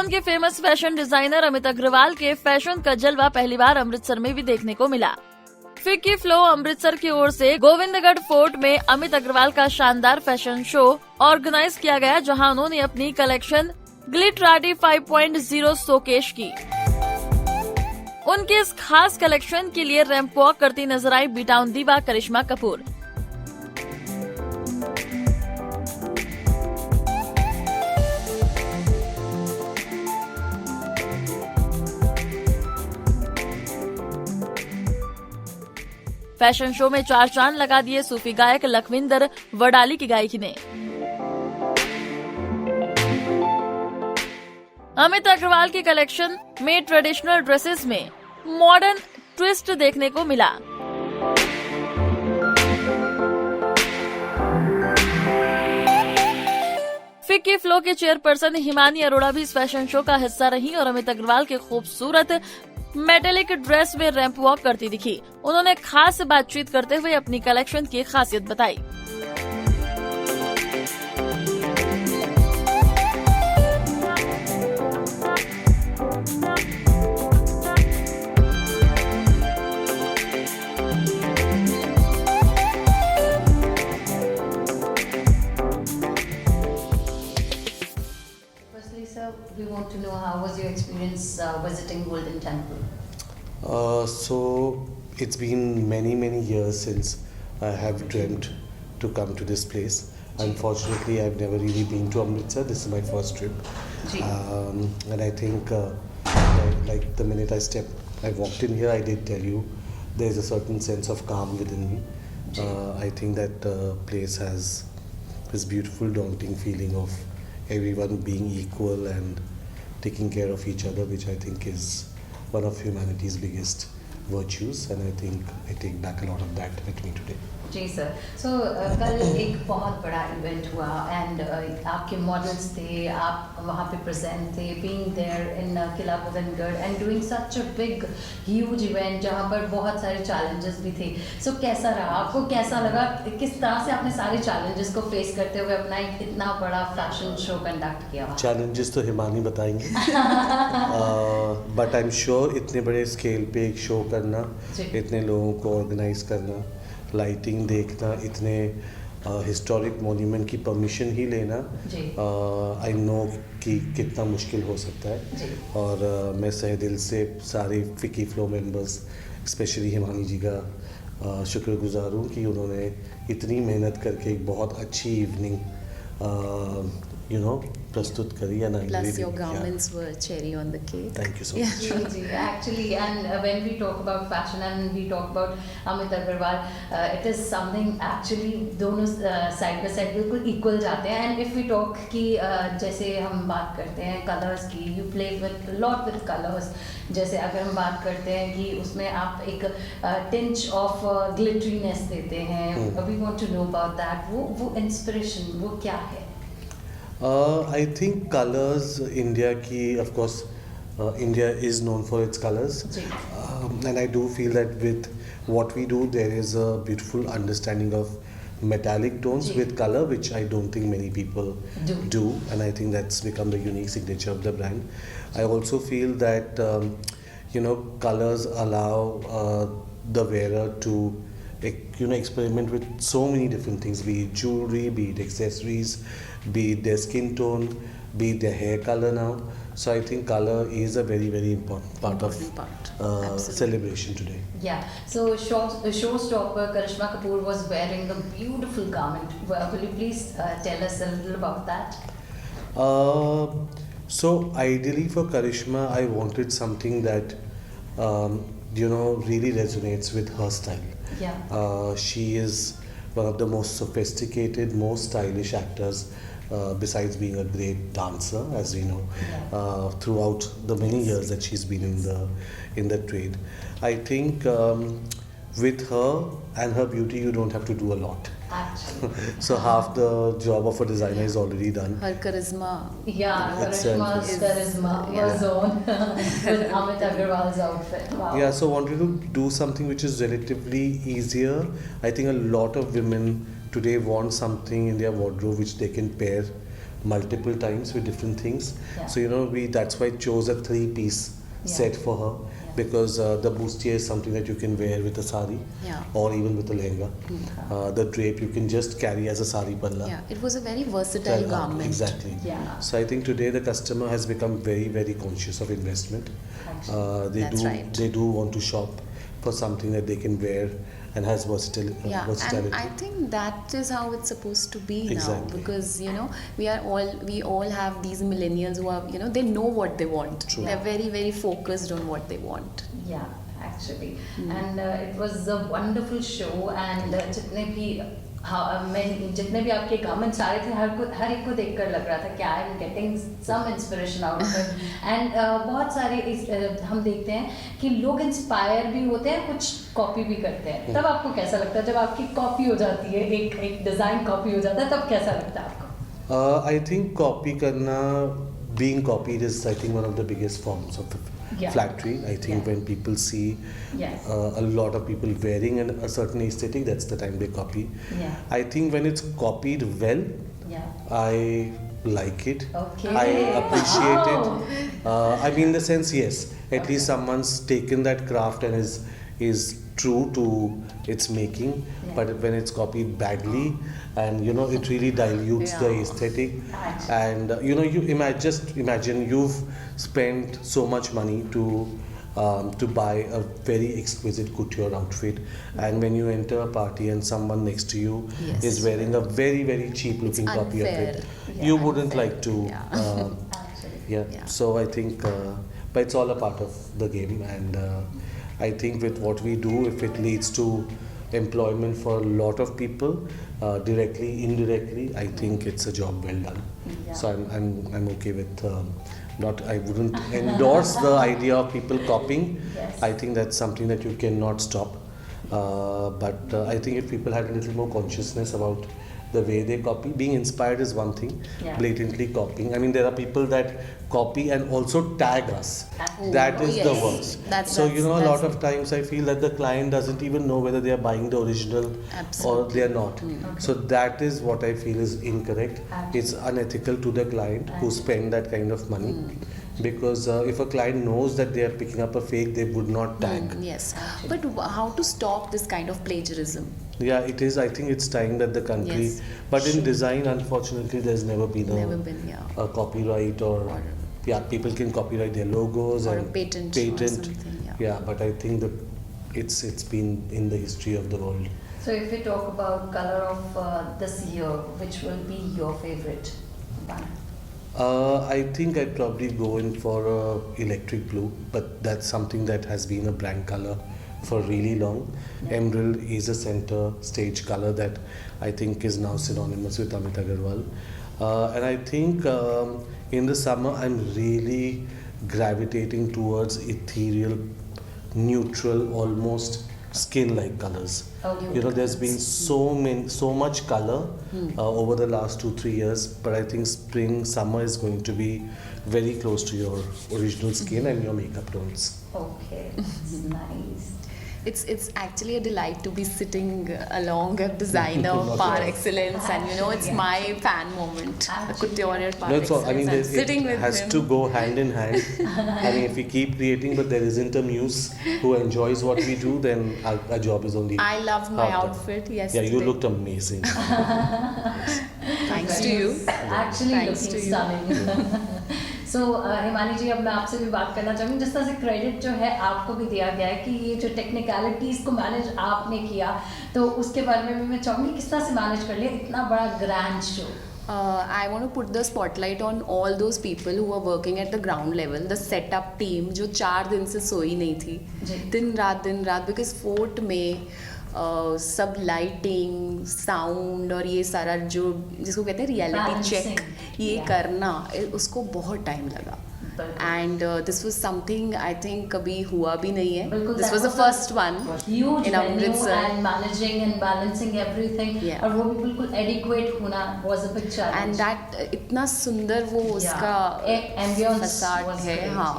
Town के famous fashion designer Amit Agrawal के fashion का जलवा पहली बार अमृतसर में भी देखने को मिला। फिक्की फ्लो अमृतसर की ओर से गोविंदगढ़ फोर्ट में अमित अग्रवाल का शानदार फैशन शो ऑर्गेनाइज किया गया, जहां उन्होंने अपनी कलेक्शन ग्लिटराटी 5.0 शोकेश की। उनके इस खास कलेक्शन के लिए रैंप वॉक करती नजर आई बी टाउन दीवा करिश्मा कपूर। फैशन शो में चार चांद लगा दिए सूफी गायक लखविंदर वडाली की गायकी ने। अमित अग्रवाल की कलेक्शन में ट्रेडिशनल ड्रेसेस में मॉडर्न ट्विस्ट देखने को मिला। फिक्की फ्लो के चेयरपर्सन हिमानी अरोड़ा भी इस फैशन शो का हिस्सा रही और अमित अग्रवाल के खूबसूरत मेटेलिक ड्रेस में रैंप वॉक करती दिखी। उन्होंने खास बातचीत करते हुए अपनी कलेक्शन की खासियत बताई। We want to know how was your experience visiting Golden Temple? So it's been many years since I have dreamt to come to this place. Unfortunately, I've never really been to Amritsar. This is my first trip, and I think like the minute I walked in here, I did tell you there's a certain sense of calm within me. I think that place has this beautiful, daunting feeling of everyone being equal and taking care of each other, which I think is one of humanity's biggest virtues, and I think I take back a lot of that with me today. जी sir, so कल एक बहुत बड़ा event हुआ and आपके models थे, आप वहाँ पे प्रेजेंट थे, being there in Qila Gobindgarh and doing such a big huge event जहाँ पर बहुत सारे चैलेंजेस भी थे। सो कैसा रहा आपको, कैसा लगा, किस तरह से आपने सारे चैलेंजेस को फेस करते हुए अपना एक इतना बड़ा फैशन शो कंडक्ट किया? चैलेंजेस तो हिमानी बताएंगे, बट आई एम श्योर इतने बड़े स्केल पे एक शो करना, इतने लोगों को ऑर्गेनाइज करना, लाइटिंग देखना, इतने हिस्टोरिक मोन्यूमेंट की परमिशन ही लेना, आई नो कि कितना मुश्किल हो सकता है। और मैं सहे दिल से सारे FICCI FLO members, specially Himani ji का शुक्रगुजार हूँ कि उन्होंने इतनी मेहनत करके एक बहुत अच्छी इवनिंग प्रस्तुत करी। And plus your garments were cherry on the cake. Thank you so much. Actually, and when we talk about fashion and we talk about Amit Aggarwal, it is something actually दोनों side by side बिल्कुल equal जाते हैं। And if we talk कि जैसे हम बात करते हैं कलर्स की, you play with lot with colours. जैसे अगर हम बात करते हैं कि उसमें आप एक टिंच ऑफ ग्लिटरीनेस देते हैं, we want to know about that. वो इंस्पिरेशन वो क्या है? I think colors, India ki, of course, India is known for its colors, and I do feel that with what we do, there is a beautiful understanding of metallic tones with color, which I don't think many people do, and I think that's become the unique signature of the brand. I also feel that colors allow the wearer to experiment with so many different things, be it jewelry, be it accessories, be it their skin tone, be it their hair color now. So I think color is a very important part of celebration today. Yeah. So showstopper Karishma Kapoor was wearing a beautiful garment. Will you please tell us a little about that? So ideally for Karishma, I wanted something that really resonates with her style. Yeah. She is one of the most sophisticated, most stylish actors, besides being a great dancer, as we know, throughout the many years that she's been in the trade. I think with her and her beauty, you don't have to do a lot. So half the job of a designer is already done. Her charisma. Yeah, Karishma's charisma was on with Amit Aggarwal's outfit. Wow. Yeah, so wanted to do something which is relatively easier. I think a lot of women today want something in their wardrobe which they can pair multiple times with different things. Yeah. So that's why I chose a 3-piece set for her, because the bustier is something that you can wear with a sari or even with a lehenga. The drape you can just carry as a sari palla. Yeah, it was a very versatile garment. Exactly. Yeah. So I think today the customer has become very, very conscious of investment. They do want to shop for something that they can wear and has versatility. And I think that is how it's supposed to be now, because we all have these millennials who are they know what they want. True. They're very, very focused on what they want. Yeah, actually. And it was a wonderful show, and जितने भी आपके comments आ रहे थे, हर एक को देखकर लग रहा था कि I am getting some inspiration out of it. And बहुत सारे हम देखते हैं कि लोग इंस्पायर भी होते हैं, कुछ कॉपी भी करते हैं। तब आपको कैसा लगता है जब आपकी कॉपी हो जाती है, एक डिज़ाइन कॉपी हो जाता है, तब कैसा लगता है आपको? आई थिंक कॉपी करना, being copied is I think one of the biggest forms of flattery. I think when people see a lot of people wearing a certain aesthetic, that's the time they copy. I think when it's copied well, I like it. I appreciate it. I mean, in the sense, yes, at least someone's taken that craft and is true to its making. But when it's copied badly, and it really dilutes the aesthetic, and you just imagine you've spent so much money to buy a very exquisite couture outfit, and when you enter a party and someone next to you is wearing a very, very cheap looking copy of it, you wouldn't like to so I think but it's all a part of the game, and I think with what we do, if it leads to employment for a lot of people, directly, indirectly, I think it's a job well done. So I'm okay with I wouldn't endorse the idea of people copying. I think that's something that you cannot stop. But I think if people had a little more consciousness about the way they copy, being inspired is one thing, blatantly copying. I mean, there are people that copy and also tag us. That is the worst. So a lot of times I feel that the client doesn't even know whether they are buying the original or they are not. So that is what I feel is incorrect. It's unethical to the client who spend that kind of money. Because if a client knows that they are picking up a fake, they would not tag. But how to stop this kind of plagiarism? It is. I think it's time that the country. But in design, unfortunately, there's never been a copyright or people can copyright their logos or and a patent. Or something, but I think that it's been in the history of the world. So if we talk about color of this year, which will be your favorite one? I think I'd probably go in for electric blue, but that's something that has been a brand color for really long. Emerald is a center stage color that I think is now synonymous with Amit Aggarwal. And I think in the summer I'm really gravitating towards ethereal, neutral, almost skin-like colors. There's been so much color over the last 2-3 years, but I think spring, summer is going to be very close to your original skin and your makeup tones. Okay, that's nice. It's actually a delight to be sitting along a designer par excellence, and it's my fan moment. A couture par excellence. I mean, sitting with has him. to go hand in hand. I mean, if we keep creating, but there isn't a muse who enjoys what we do, then our job is only. I loved my outfit yesterday. Yeah, you looked amazing. Thanks to you. Actually, looking stunning. सो हिमानी जी, अब मैं आपसे भी बात करना चाहूँगी। जिस तरह से क्रेडिट जो है आपको भी दिया गया है कि ये जो टेक्निकलिटीज़ को मैनेज आपने किया, तो उसके बारे में भी मैं चाहूँगी किस तरह से मैनेज कर लिया इतना बड़ा grand show. I want to put the spotlight on all those people who are working at the ground level, the setup team जो 4 दिन से सोई नहीं थी, दिन रात, because फोर्ट में सब लाइटिंग, साउंड और ये सारा जो जिसको कहते हैं रियलिटी चेक, ये करना, उसको बहुत टाइम लगा। And this was something I think कभी हुआ भी नहीं है. This was the first one in Amritsar. And managing and balancing everything. और वो भी बिल्कुल adequate होना was a big challenge. And that इतना सुंदर वो उसका facade है, हाँ.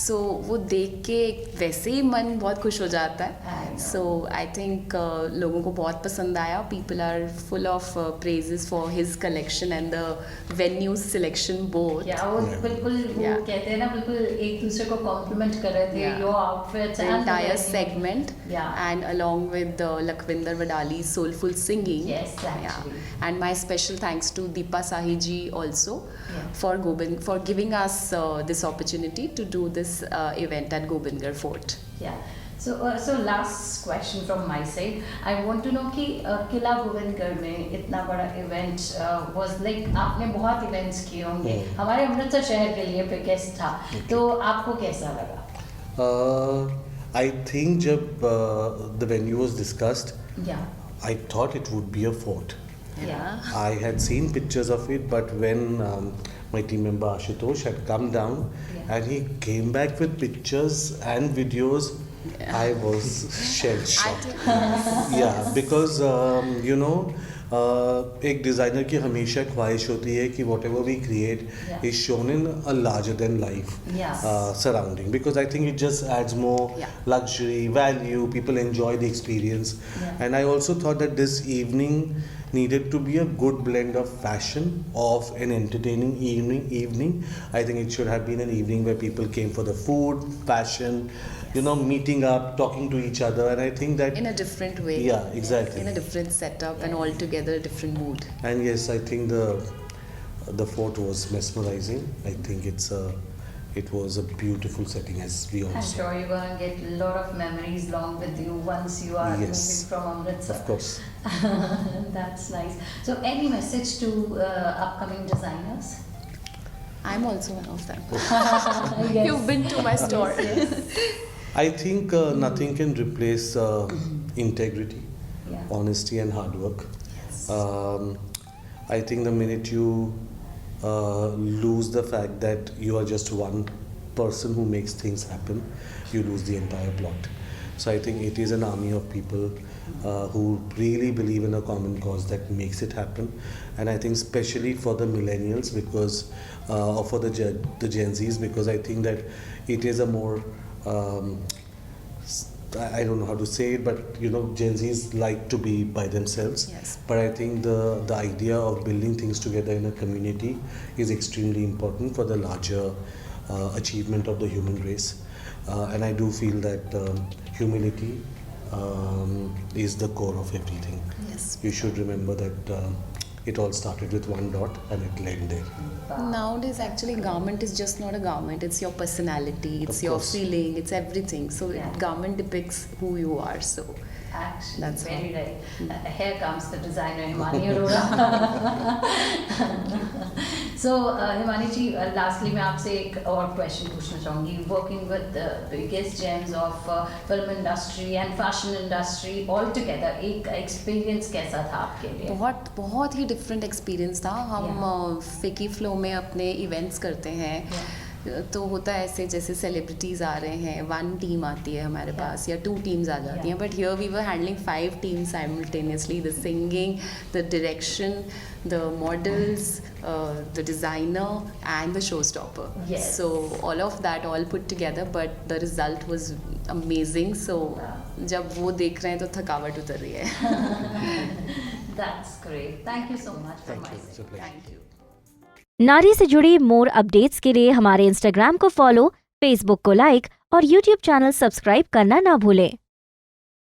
सो वो देख के वैसे ही मन बहुत खुश हो जाता I है. know. सो आई थिंक लोगों को बहुत पसंद आया. People are full of praises for his collection and the venue selection both. या वो बिल्कुल वो Yeah. कहते हैं ना बिल्कुल एक दूसरे को कॉम्प्लीमेंट कर रहे थे. Yeah. Your outfits The and entire segment, Yeah. and along with Lakhwinder Wadali's soulful singing. Yes, actually. And my special thanks to Deepa Sahi ji also Yeah. for giving us this opportunity to do this event at Gobinder Fort. Yeah. So last question from my side. I want to know कि किला गोविंदगढ़ में इतना बड़ा event was like आपने बहुत events किए होंगे. हमारे अमृतसर शहर के लिए biggest था. तो आपको कैसा लगा? I think जब the venue was discussed, Yeah. I thought it would be a fort. Yeah. I had seen pictures of it, but when my team member Ashutosh had come down Yeah. and he came back with pictures and videos, I was shell I shocked. think Yeah, because एक designer की हमेशा ख्वाहिश होती है कि whatever we create Yeah. Is shown in a larger than life Yes. surrounding, because I think it just adds more Yeah. luxury, value, people enjoy the experience. Yeah. And I also thought that this evening needed to be a good blend of fashion, of an entertaining evening. I think it should have been an evening where people came for the food, fashion, meeting up, talking to each other, and I think that in a different way. Yeah, exactly. In a different setup and altogether a different mood. And yes, I think the fort was mesmerizing. I think it was a beautiful setting, as we all I'm saw. sure you're gonna get a lot of memories along with you once you are Yes. moving from Amritsar. Of course. That's nice. So, any message to upcoming designers? I'm also one of them. Yes. You've been to my store. I think nothing can replace integrity, Yeah. honesty, and hard work. Yes. I think the minute you lose the fact that you are just one person who makes things happen, you lose the entire plot. So I think it is an army of people who really believe in a common cause that makes it happen. And I think especially for the millennials, because or for the Gen Zs, because I think that it is a more I don't know how to say it, but Gen Zs like to be by themselves. Yes. But I think the idea of building things together in a community is extremely important for the larger achievement of the human race. And I do feel that humility is the core of everything. Yes. You should remember that it all started with one dot and it led there. Nowadays, actually, garment is just not a garment. It's your personality. It's Of your course. feeling. It's everything. So, Yeah. garment depicts who you are. So, Actually, That's very how. right. Here comes the designer Himani Arora. So, Himani ji, lastly, मैं आपसे एक और question पूछना चाहूँगी. Working with the biggest gems of film industry and fashion industry all together, एक experience कैसा था आपके लिए? बहुत बहुत ही डिफरेंट एक्सपीरियंस था. हम फिकी फ्लो में अपने इवेंट्स करते हैं. तो होता है ऐसे जैसे सेलिब्रिटीज़ आ रहे हैं, वन टीम आती है हमारे पास या 2 टीम्स आ जाती हैं, but here we were handling 5 teams simultaneously. The singing, the direction, the models, the designer and the show stopper. Yes. So all of that all put together, but the result was amazing. सो जब वो देख रहे हैं तो थकावट उतर रही है. That's great. Thank you so much for Thank my you. It's a sake. pleasure. Thank you. नारी से जुड़ी मोर अपडेट्स के लिए हमारे इंस्टाग्राम को फॉलो, फेसबुक को लाइक और यूट्यूब चैनल सब्सक्राइब करना ना भूलें.